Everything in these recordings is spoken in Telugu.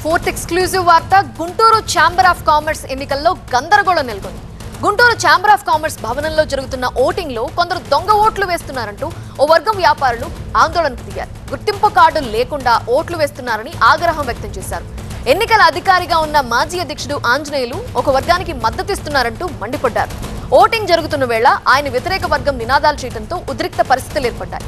ఫోర్త్ ఎక్స్క్లూజివ్ వార్త గుంటూరు ఛాంబర్ ఆఫ్ కామర్స్ ఎన్నికల్లో గందరగోళం నెలకొంది. గుంటూరు ఛాంబర్ ఆఫ్ కామర్స్ భవనంలో జరుగుతున్న ఓటింగ్ లో కొందరు దొంగ ఓట్లు వేస్తున్నారంటూ ఓ వర్గం వ్యాపారులు ఆందోళనకు దిగారు. గుర్తింపు కార్డు లేకుండా ఓట్లు వేస్తున్నారని ఆగ్రహం వ్యక్తం చేశారు. ఎన్నికల అధికారిగా ఉన్న మాజీ అధ్యక్షుడు ఆంజనేయులు ఒక వర్గానికి మద్దతిస్తున్నారంటూ మండిపడ్డారు. ఓటింగ్ జరుగుతున్న వేళ ఆయన వ్యతిరేక వర్గం నినాదాలు చేయడంతో ఉద్రిక్త పరిస్థితులు ఏర్పడ్డాయి.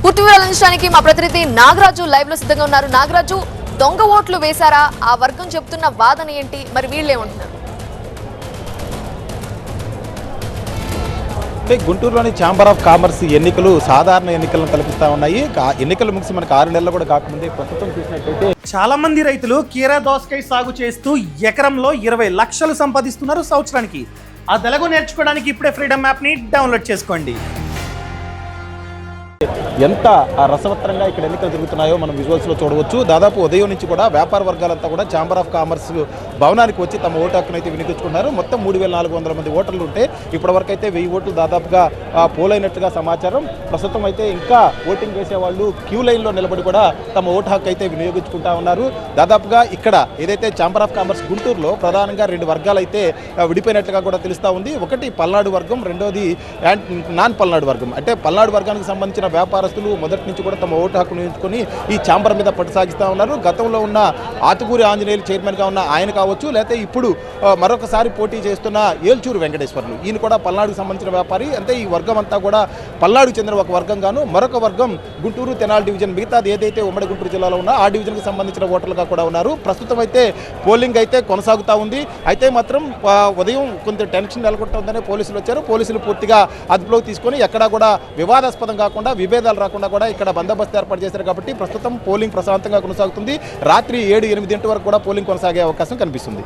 పూర్తి వివరాలు అందించడానికి మా ప్రతినిధి నాగరాజు లైవ్ లో సిద్ధంగా ఉన్నారు. నాగరాజు, దొంగ ఓట్లు వేశారా? ఆ వర్గం చెప్తున్న వాదన ఏంటి? మరి వీళ్ళేమంటున్నారు? గుంటూరులోని ఛాంబర్ ఆఫ్ కామర్స్ ఎన్నికలు సాధారణ ఎన్నికలను కల్పిస్తా ఉన్నాయి. ఎన్నికలు ముగిసి మనకు 6 నెలలు కూడా కాకముందే ప్రస్తుతం చూసినట్టయితే చాలా మంది రైతులు కీరా దోసకాయ సాగు చేస్తూ ఎకరంలో 20 లక్షలు సంపాదిస్తున్నారు సంవత్సరానికి. ఆ తెలుగు నేర్చుకోవడానికి ఇప్పుడే ఫ్రీడమ్ యాప్ ని డౌన్లోడ్ చేసుకోండి. ఎంత రసవత్తరంగా ఇక్కడ ఎన్నికలు జరుగుతున్నాయో మనం విజువల్స్లో చూడవచ్చు. దాదాపు ఉదయం నుంచి కూడా వ్యాపార వర్గాలంతా కూడా ఛాంబర్ ఆఫ్ కామర్స్ భవనానికి వచ్చి తమ ఓటు హక్కును అయితే వినియోగించుకున్నారు. మొత్తం 3,400 మంది ఓటర్లు ఉంటే ఇప్పటివరకు అయితే 1000 ఓట్లు దాదాపుగా పోలైనట్టుగా సమాచారం. ప్రస్తుతం అయితే ఇంకా ఓటింగ్ వేసే వాళ్ళు క్యూ లైన్లో నిలబడి కూడా తమ ఓటు హక్కు అయితే వినియోగించుకుంటా ఉన్నారు. దాదాపుగా ఇక్కడ ఏదైతే ఛాంబర్ ఆఫ్ కామర్స్ గుంటూరులో ప్రధానంగా 2 వర్గాలు అయితే విడిపోయినట్టుగా కూడా తెలుస్తూ ఉంది. ఒకటి పల్నాడు వర్గం, రెండోది నాన్ పల్నాడు వర్గం. అంటే పల్నాడు వర్గానికి సంబంధించిన వ్యాపారస్తులు మొదటి నుంచి కూడా తమ ఓటు హక్కును ఎంచుకొని ఈ ఛాంబర్ మీద పట్టు సాగిస్తూ ఉన్నారు. గతంలో ఉన్న ఆతుకూరి ఆంజనేయులు చైర్మన్గా ఉన్న ఆయన కావచ్చు, లేకపోతే ఇప్పుడు మరొకసారి పోటీ చేస్తున్న ఏల్చూరు వెంకటేశ్వర్లు, ఈయన కూడా పల్నాడుకు సంబంధించిన వ్యాపారి. అంటే ఈ వర్గం అంతా కూడా పల్నాడుకు చెందిన ఒక వర్గం గాను, మరొక వర్గం గుంటూరు తెనాలి డివిజన్, మిగతాది ఏదైతే ఉమ్మడి గుంటూరు జిల్లాలో ఉన్నా ఆ డివిజన్కి సంబంధించిన ఓటర్లుగా కూడా ఉన్నారు. ప్రస్తుతం అయితే పోలింగ్ అయితే కొనసాగుతూ ఉంది. అయితే మాత్రం ఉదయం కొంత టెన్షన్ నెలకొంటుందనే పోలీసులు వచ్చారు. పోలీసులు పూర్తిగా అదుపులోకి తీసుకొని ఎక్కడా కూడా వివాదాస్పదం కాకుండా, విభేదాలు రాకుండా కూడా ఇక్కడ బందోబస్తు ఏర్పాటు చేశారు. కాబట్టి ప్రస్తుతం పోలింగ్ ప్రశాంతంగా కొనసాగుతుంది. రాత్రి 7-8 వరకు కూడా పోలింగ్ కొనసాగే అవకాశం కనిపిస్తుంది.